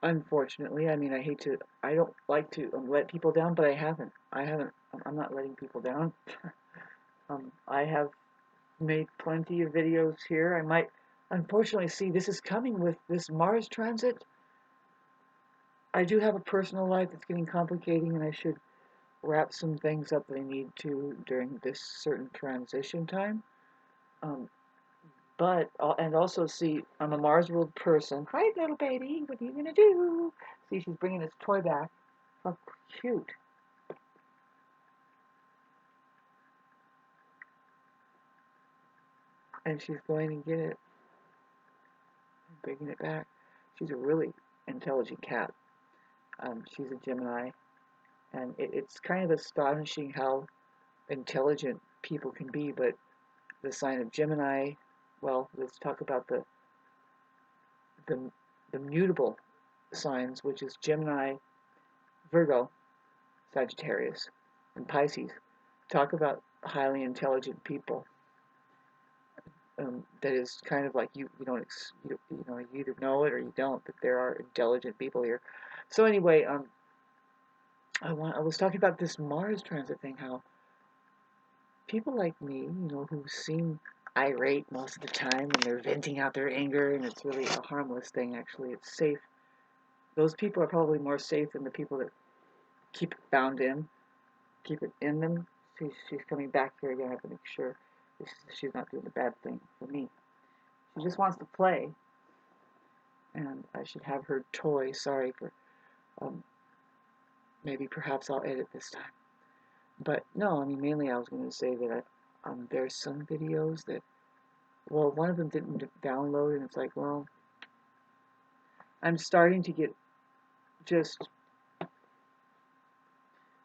unfortunately. I mean, I don't like to let people down, but I haven't. I'm not letting people down. I have made plenty of videos here. I might, unfortunately, see, this is coming with this Mars transit. I do have a personal life that's getting complicating, and I should wrap some things up that I need to during this certain transition time. Um, but, and also, see, I'm a Mars world person. Hi, little baby, what are you gonna do? See, she's bringing this toy back. How cute. And she's going to get it and bringing it back. She's a really intelligent cat. She's a Gemini, and it's kind of astonishing how intelligent people can be, but the sign of Gemini, well, let's talk about the, the mutable signs, which is Gemini, Virgo, Sagittarius, and Pisces. Talk about highly intelligent people. That is kind of like you don't you know, you either know it or you don't, but there are intelligent people here. So anyway, I was talking about this Mars transit thing, how people like me, you know, who seem irate most of the time and they're venting out their anger, and it's really a harmless thing. Actually, it's safe. Those people are probably more safe than the people that keep it bound in, keep it in them. She's coming back here again. I have to make sure she's not doing a bad thing for me. She just wants to play, and I should have her toy. Sorry for, um, maybe perhaps I'll edit this time. But no, I mean, mainly I was going to say that there's some videos that, well, one of them didn't download, and it's like, well, I'm starting to get just,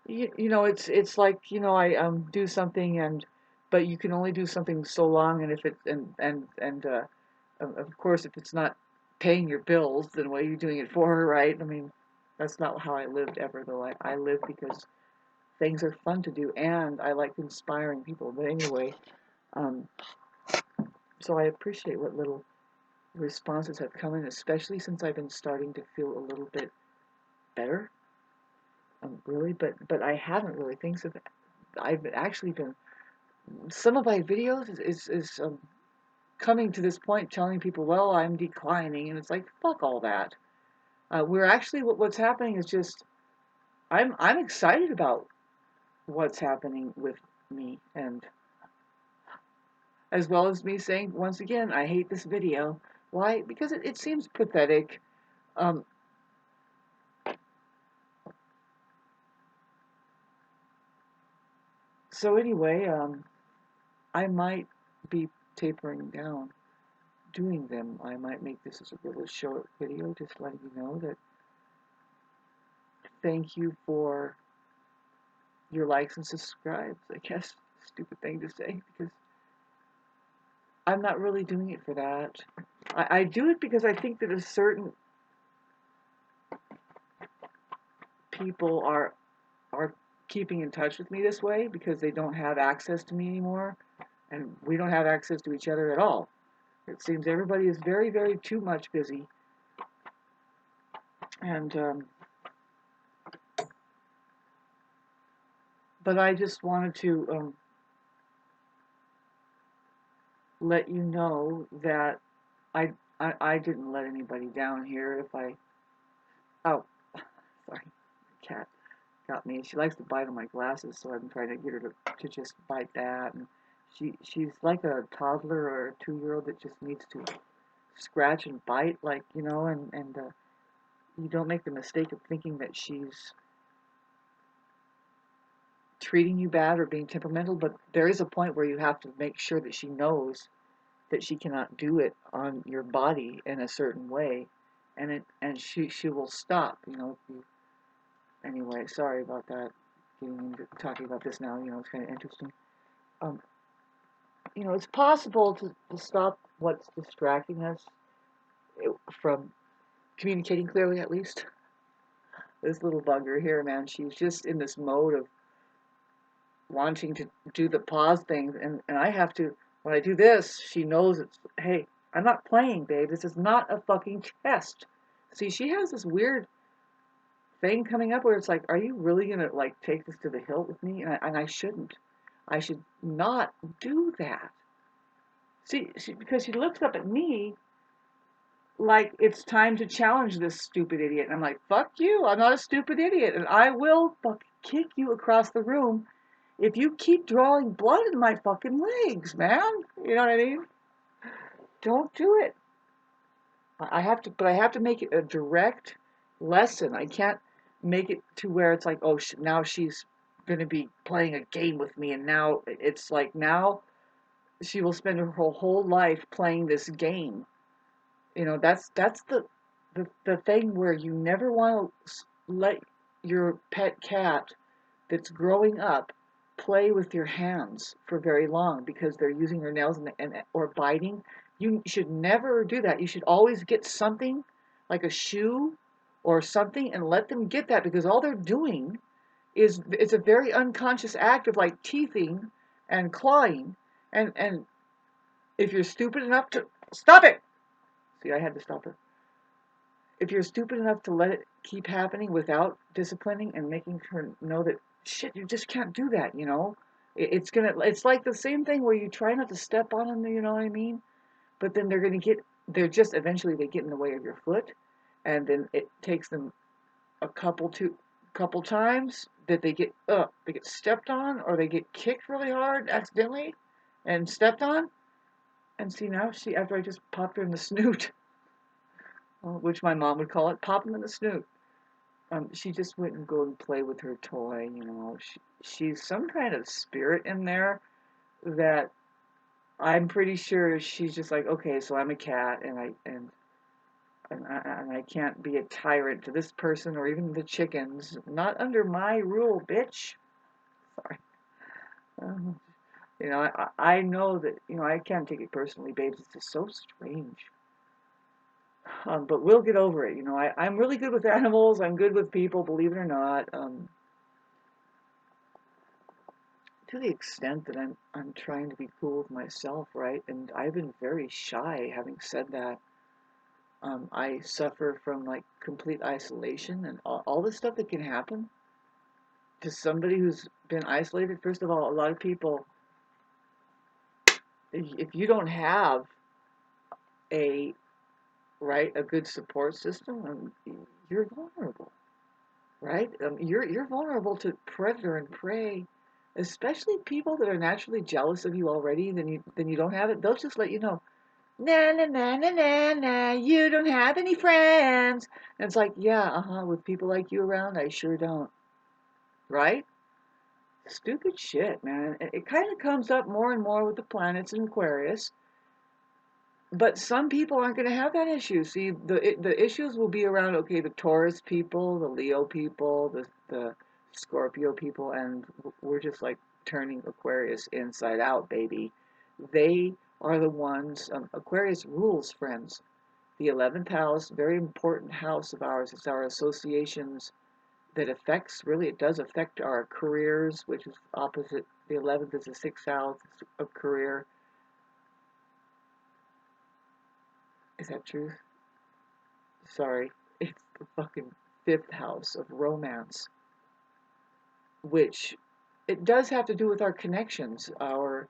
you know, it's like, you know, I do something, and but you can only do something so long, and if it and of course, if it's not paying your bills, then what are you doing it for, right? I mean, that's not how I lived ever, though. I live because things are fun to do, and I like inspiring people. But anyway, um, so I appreciate what little responses have come in, especially since I've been starting to feel a little bit better. Really, but I haven't really. Things have. I've actually been. Some of my videos is coming to this point, telling people, well, I'm declining, and it's like, fuck all that. We're actually what's happening is just I'm excited about what's happening with me, and as well as me saying once again, I hate this video. Why? Because it seems pathetic. Um, so anyway, I might be tapering down doing them. I might make this as a really short video, just letting you know that thank you for your likes and subscribes. I guess, stupid thing to say, because I'm not really doing it for that. I do it because I think that a certain people are keeping in touch with me this way because they don't have access to me anymore, and we don't have access to each other at all. It seems everybody is very, very too much busy, and but I just wanted to let you know that I didn't let anybody down here. If I, oh, sorry, cat got me. She likes to bite on my glasses, so I'm trying to get her to just bite that. And she's like a toddler or a 2-year-old that just needs to scratch and bite, like, you know, and you don't make the mistake of thinking that she's treating you bad or being temperamental, but there is a point where you have to make sure that she knows that she cannot do it on your body in a certain way, and she will stop, you know. Anyway, sorry about that. Getting into talking about this now, you know, it's kind of interesting. Um, you know, it's possible to stop what's distracting us from communicating clearly, at least. This little bugger here, man, she's just in this mode of wanting to do the pause thing, and I have to, when I do this, she knows it's, hey, I'm not playing, babe. This is not a fucking test. See, she has this weird thing coming up where it's like, are you really gonna like take this to the hilt with me? And I shouldn't. I should not do that. See, because she looks up at me like it's time to challenge this stupid idiot. And I'm like, fuck you, I'm not a stupid idiot. And I will kick you across the room if you keep drawing blood in my fucking legs, man. You know what I mean? Don't do it. I have to, but I have to make it a direct lesson. I can't make it to where it's like, oh, now she's going to be playing a game with me. And now it's like, now she will spend her whole life playing this game. You know, that's the thing where you never want to let your pet cat that's growing up play with your hands for very long because they're using their nails and or biting. You should never do that. You should always get something like a shoe or something and let them get that, because all they're doing is it's a very unconscious act of like teething and clawing, and if you're stupid enough to stop it. See, I had to stop her. If you're stupid enough to let it keep happening without disciplining and making her know that shit, you just can't do that, you know, it's like the same thing where you try not to step on them, you know what I mean? But then they're just eventually they get in the way of your foot, and then it takes them a couple times that they get stepped on, or they get kicked really hard accidentally and stepped on. And see, now after I just popped her in the snoot, which my mom would call it, pop him in the snoot. She just wouldn't go and play with her toy, you know. She's some kind of spirit in there that I'm pretty sure she's just like, okay, so I'm a cat, and I can't be a tyrant to this person or even the chickens. Not under my rule, bitch. Sorry. Um, you know, I know that, you know, I can't take it personally, babes. It's just so strange. But we'll get over it. You know, I'm really good with animals. I'm good with people, believe it or not. To the extent that I'm trying to be cool with myself, right? And I've been very shy, having said that. I suffer from like complete isolation and all the stuff that can happen to somebody who's been isolated. First of all, a lot of people, if you don't have a a good support system, you're vulnerable, right? You're vulnerable to predator and prey, especially people that are naturally jealous of you already. Then you don't have it. They'll just let you know, na na na na na na. You don't have any friends. And it's like, yeah, with people like you around, I sure don't. Right? Stupid shit, man. It kind of comes up more and more with the planets in Aquarius. But some people aren't going to have that issue. See, the issues will be around, okay, the Taurus people, the Leo people, the Scorpio people, and we're just like turning Aquarius inside out, baby. They are the ones, Aquarius rules, friends. The 11th house, very important house of ours. It's our associations that affects, really, it does affect our careers, which is opposite. The 11th is the 6th house of career. Is that true? Sorry, it's the fucking 5th house of romance, which it does have to do with our connections, our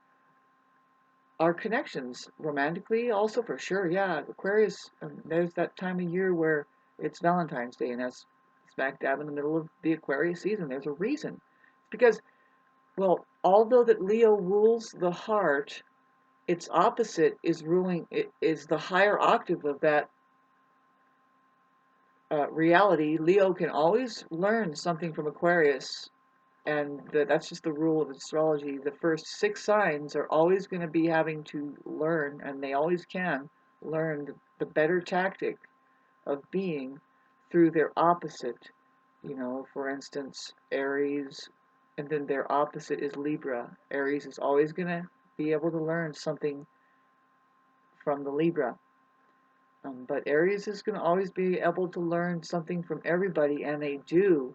connections romantically, also for sure. Yeah, Aquarius. There's that time of year where it's Valentine's Day, and that's smack dab in the middle of the Aquarius season. There's a reason. It's because, well, although that Leo rules the heart, its opposite is ruling. It is the higher octave of that reality. Leo can always learn something from Aquarius, and that's just the rule of astrology. The first 6 signs are always going to be having to learn, and they always can learn the better tactic of being through their opposite. You know, for instance, Aries, and then their opposite is Libra. Aries is always going to be able to learn something from the Libra. But Aries is going to always be able to learn something from everybody, and they do.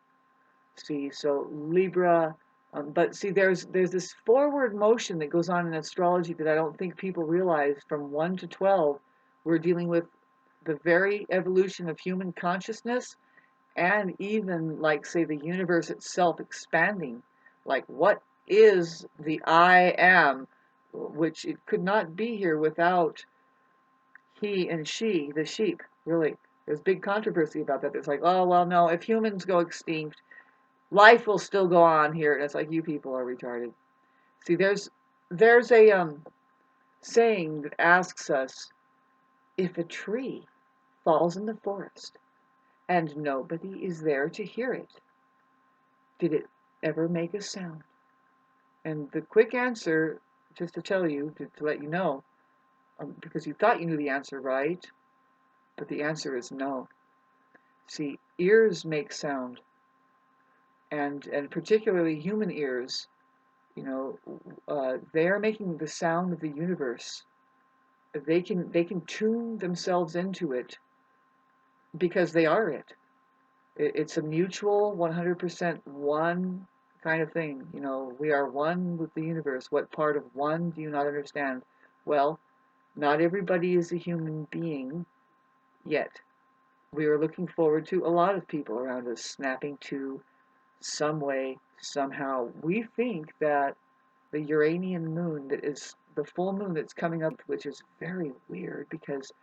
See, so Libra, but see, there's this forward motion that goes on in astrology that I don't think people realize. From 1 to 12, we're dealing with the very evolution of human consciousness, and even, like, say, the universe itself expanding. Like, what is the I am, which it could not be here without he and she, the sheep, really. There's big controversy about that. It's like, oh, well, no, if humans go extinct, life will still go on here. And it's like, you people are retarded. See, there's a saying that asks us, if a tree falls in the forest and nobody is there to hear it, did it ever make a sound? And the quick answer, just to tell you, to let you know, because you thought you knew the answer, right? But the answer is no. See, ears make sound, and particularly human ears, you know, they are making the sound of the universe. They can tune themselves into it because they are it. It's a mutual 100% one kind of thing. You know, we are one with the universe. What part of one do you not understand? Well, not everybody is a human being yet. We are looking forward to a lot of people around us snapping to some way, somehow. We think that the Uranian moon, that is the full moon that's coming up, which is very weird because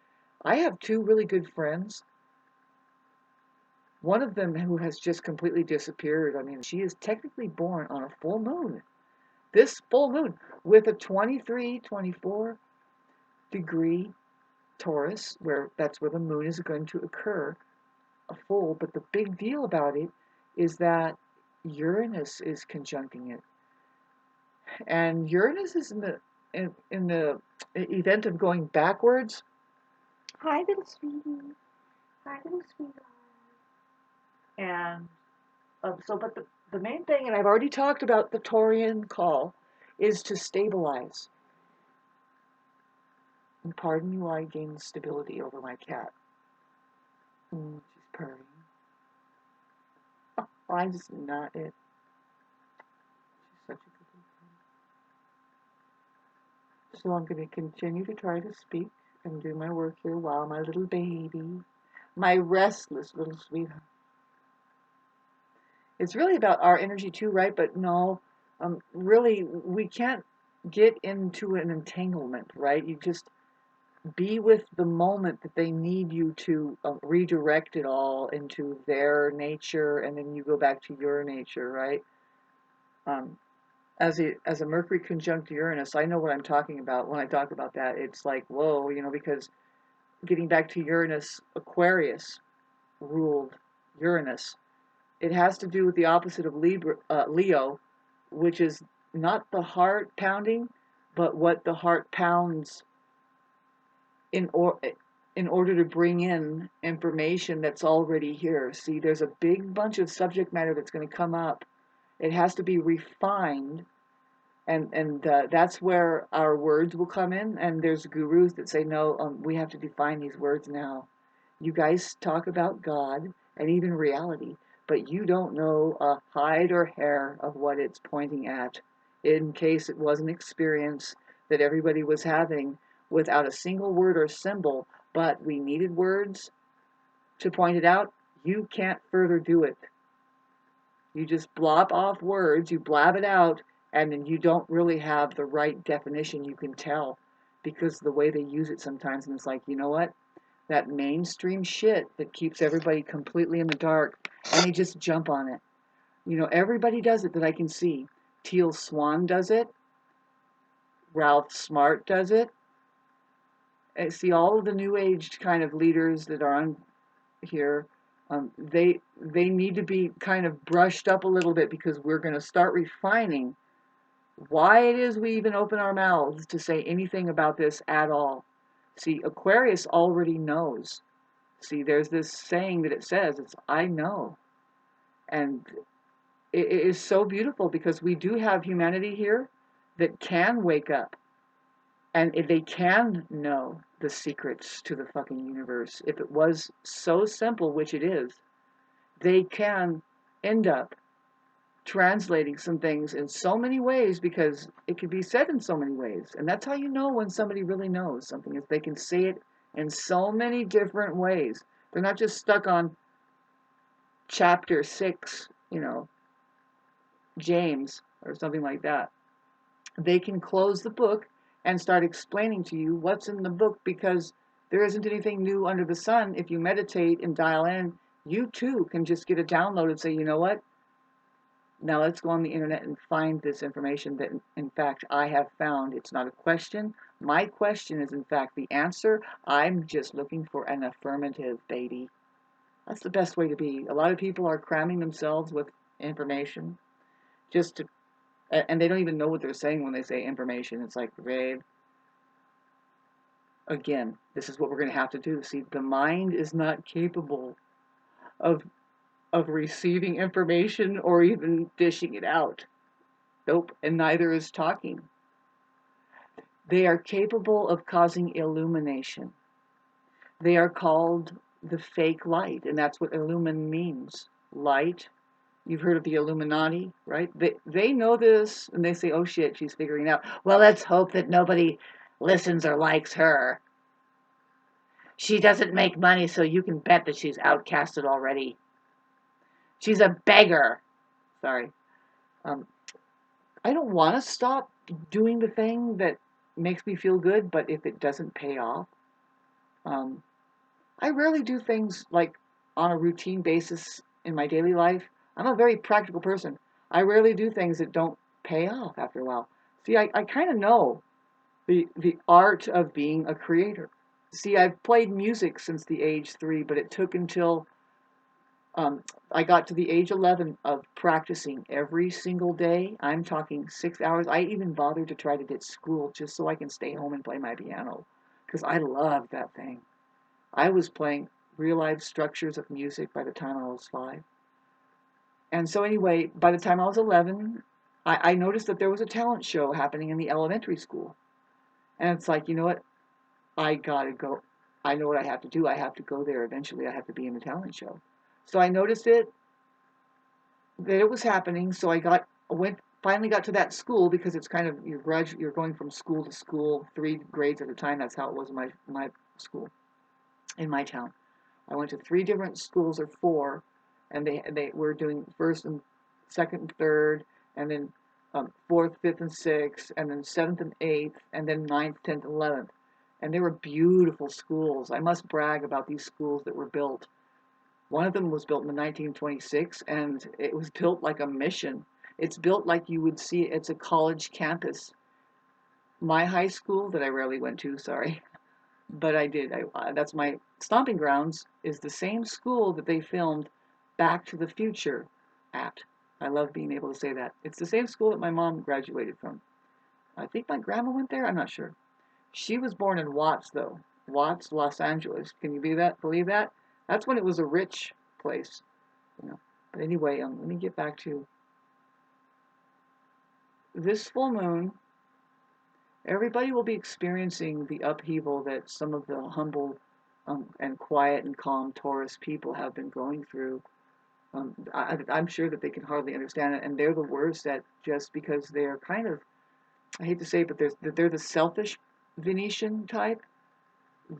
I have two really good friends. One of them who has just completely disappeared. I mean, she is technically born on a full moon. This full moon with a 23, 24-degree Taurus, where that's where the moon is going to occur, a full. But the big deal about it is that Uranus is conjuncting it. And Uranus is in the event of going backwards. Hi, little sweetie. Hi, little sweetheart. And but the main thing, and I've already talked about the Taurian call, is to stabilize. And pardon me while I gain stability over my cat. She's purring. Oh, I'm just not it. She's such a good girl. So I'm going to continue to try to speak and do my work here while my little baby, my restless little sweetheart. It's really about our energy too, right? But no, really, we can't get into an entanglement, right? You just be with the moment that they need you to redirect it all into their nature, and then you go back to your nature, right? As a Mercury conjunct Uranus, I know what I'm talking about when I talk about that. It's like, whoa, you know, because getting back to Uranus, Aquarius ruled Uranus. It has to do with the opposite of Leo, which is not the heart pounding, but what the heart pounds in order to bring in information that's already here. See, there's a big bunch of subject matter that's going to come up. It has to be refined, and that's where our words will come in. And there's gurus that say, no, we have to define these words now. You guys talk about God and even reality, but you don't know a hide or hair of what it's pointing at, in case it was an experience that everybody was having without a single word or symbol, but we needed words to point it out. You can't further do it. You just blop off words, you blab it out, and then you don't really have the right definition. You can tell because the way they use it sometimes, and it's like, you know what? That mainstream shit that keeps everybody completely in the dark, and they just jump on it. You know, everybody does it that I can see. Teal Swan does it. Ralph Smart does it. I see all of the new age kind of leaders that are on here. They need to be kind of brushed up a little bit because we're going to start refining why it is we even open our mouths to say anything about this at all. See, Aquarius already knows. See, there's this saying that it says, it's I know. And it is so beautiful because we do have humanity here that can wake up. And if they can know the secrets to the fucking universe, if it was so simple, which it is, they can end up translating some things in so many ways because it can be said in so many ways. And that's how you know when somebody really knows something, is they can say it in so many different ways. They're not just stuck on chapter 6, James or something like that. They can close the book and start explaining to you what's in the book, because there isn't anything new under the sun. If you meditate and dial in, you too can just get a download and say, you know what? Now let's go on the internet and find this information that, in fact, I have found. It's not a question. My question is, in fact, the answer. I'm just looking for an affirmative, baby. That's the best way to be. A lot of people are cramming themselves with information just to, and they don't even know what they're saying when they say information. It's like, babe, again, this is what we're going to have to do. See, the mind is not capable of receiving information or even dishing it out. Nope, and neither is talking. They are capable of causing illumination. They are called the fake light, and that's what illumin means. Light. You've heard of the Illuminati, right? They know this, and they say, oh shit, she's figuring it out. Well, let's hope that nobody listens or likes her. She doesn't make money, so you can bet that she's outcasted already. She's a beggar. Sorry. I don't want to stop doing the thing that makes me feel good, but if it doesn't pay off, I rarely do things like on a routine basis in my daily life. I'm a very practical person. I rarely do things that don't pay off after a while. See, I kind of know the art of being a creator. See, I've played music since the age 3, but it took until I got to the age 11 of practicing every single day. I'm talking 6 hours. I even bothered to try to get school just so I can stay home and play my piano, because I love that thing. I was playing real life structures of music by the time I was 5. And so anyway, by the time I was 11, I noticed that there was a talent show happening in the elementary school. And it's like, you know what? I gotta go. I know what I have to do. I have to go there eventually. I have to be in the talent show. So I noticed that it was happening. So finally got to that school, because it's kind of, you're going from school to school, 3 grades at a time. That's how it was in my school, in my town. I went to 3 different schools, or 4, and they were doing first and second and third, and then fourth, fifth, and sixth, and then seventh and eighth, and then ninth, 10th, 11th. And they were beautiful schools. I must brag about these schools that were built. One of them was built in 1926, and it was built like a mission. It's built like you would see. It's a college campus. My high school, that I rarely went to, sorry, but I did. That's my stomping grounds, is the same school that they filmed Back to the Future at. I love being able to say that. It's the same school that my mom graduated from. I think my grandma went there. I'm not sure. She was born in Watts, though. Watts, Los Angeles. Can you believe that? That's when it was a rich place. But anyway, let me get back to this full moon. Everybody will be experiencing the upheaval that some of the humble and quiet and calm Taurus people have been going through. I'm sure that they can hardly understand it, and they're the worst at, just because they're kind of, I hate to say it, but they're the selfish Venetian type.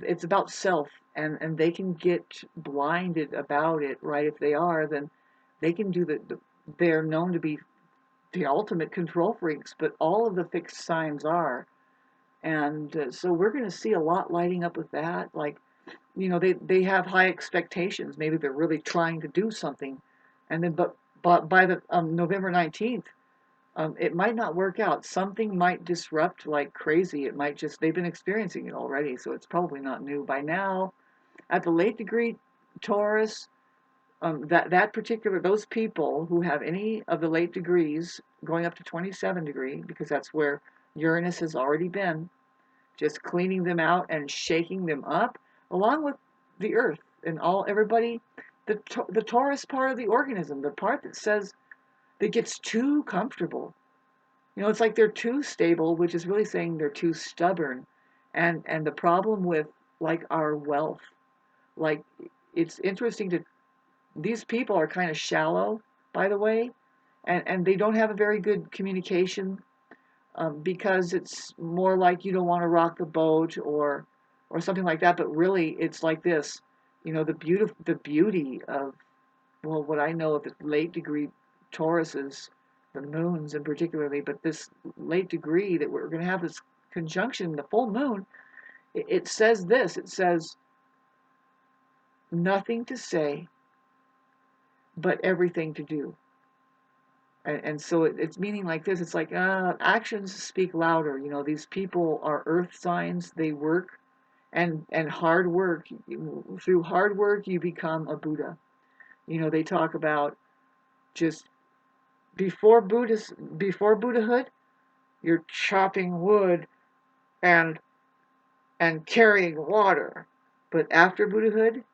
It's about self, and they can get blinded about it, right? If they are, then they can do they're known to be the ultimate control freaks, but all of the fixed signs are. And so we're going to see a lot lighting up with that. Like, they have high expectations. Maybe they're really trying to do something, and then but by the November 19th, it might not work out. Something might disrupt like crazy. It might just, they've been experiencing it already, so it's probably not new by now. At the late degree Taurus, those people who have any of the late degrees going up to 27 degree, because that's where Uranus has already been, just cleaning them out and shaking them up, along with the Earth and everybody. The Taurus part of the organism, the part that says, that gets too comfortable. It's like they're too stable, which is really saying they're too stubborn. And the problem with, like, our wealth, like, it's interesting these people are kind of shallow, by the way, and they don't have a very good communication, because it's more like you don't want to rock the boat, or or something like that. But really, it's like this. The beauty of, well, what I know of the late degree Tauruses, the moons in particularly, but this late degree that we're going to have this conjunction, the full moon, it says this. It says nothing to say, but everything to do. And so it's meaning like this. It's like actions speak louder. These people are earth signs. They work, and hard work. Through hard work, you become a Buddha. They talk about just before Buddhahood, you're chopping wood and carrying water, but after Buddhahood,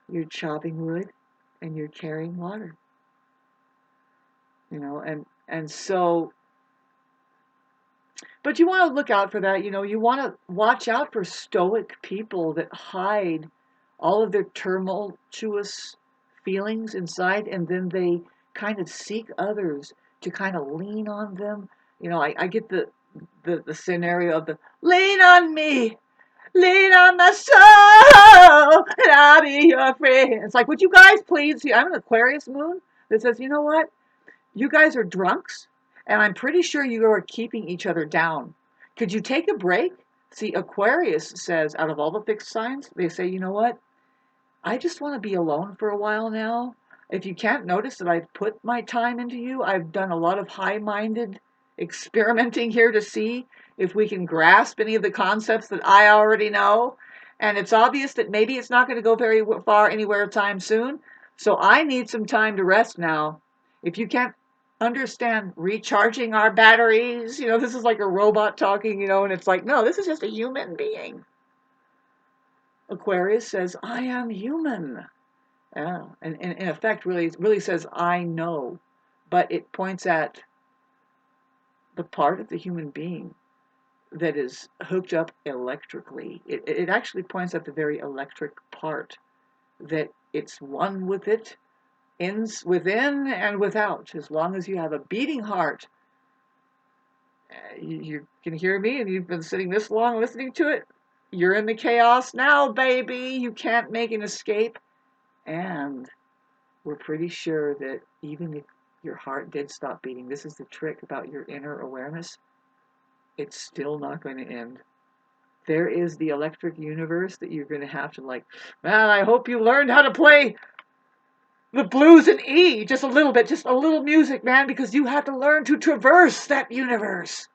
you're chopping wood and you're carrying water. And so, but you want to look out for that. You want to watch out for stoic people that hide all of their tumultuous feelings inside, and then they kind of seek others to kind of lean on them. I get the scenario of the lean on me, lean on my soul, and I'll be your friend. It's like, would you guys please see? I'm an Aquarius moon that says, you know what? You guys are drunks, and I'm pretty sure you are keeping each other down. Could you take a break? See, Aquarius says, out of all the fixed signs, they say, you know what? I just want to be alone for a while now. If you can't notice that I've put my time into you, I've done a lot of high-minded experimenting here to see if we can grasp any of the concepts that I already know. And it's obvious that maybe it's not going to go very far anywhere time soon. So I need some time to rest now. If you can't understand recharging our batteries, this is like a robot talking, and it's like, no, this is just a human being. Aquarius says, I am human. And in effect, really says, I know. But it points at the part of the human being that is hooked up electrically. It actually points at the very electric part, that it's one with it, within and without. As long as you have a beating heart, you can hear me, and you've been sitting this long listening to it. You're in the chaos now, baby. You can't make an escape. And we're pretty sure that even if your heart did stop beating, this is the trick about your inner awareness, it's still not going to end. There is the electric universe that you're going to have to, like, man, I hope you learned how to play the blues in E, just a little bit, just a little music, man, because you have to learn to traverse that universe.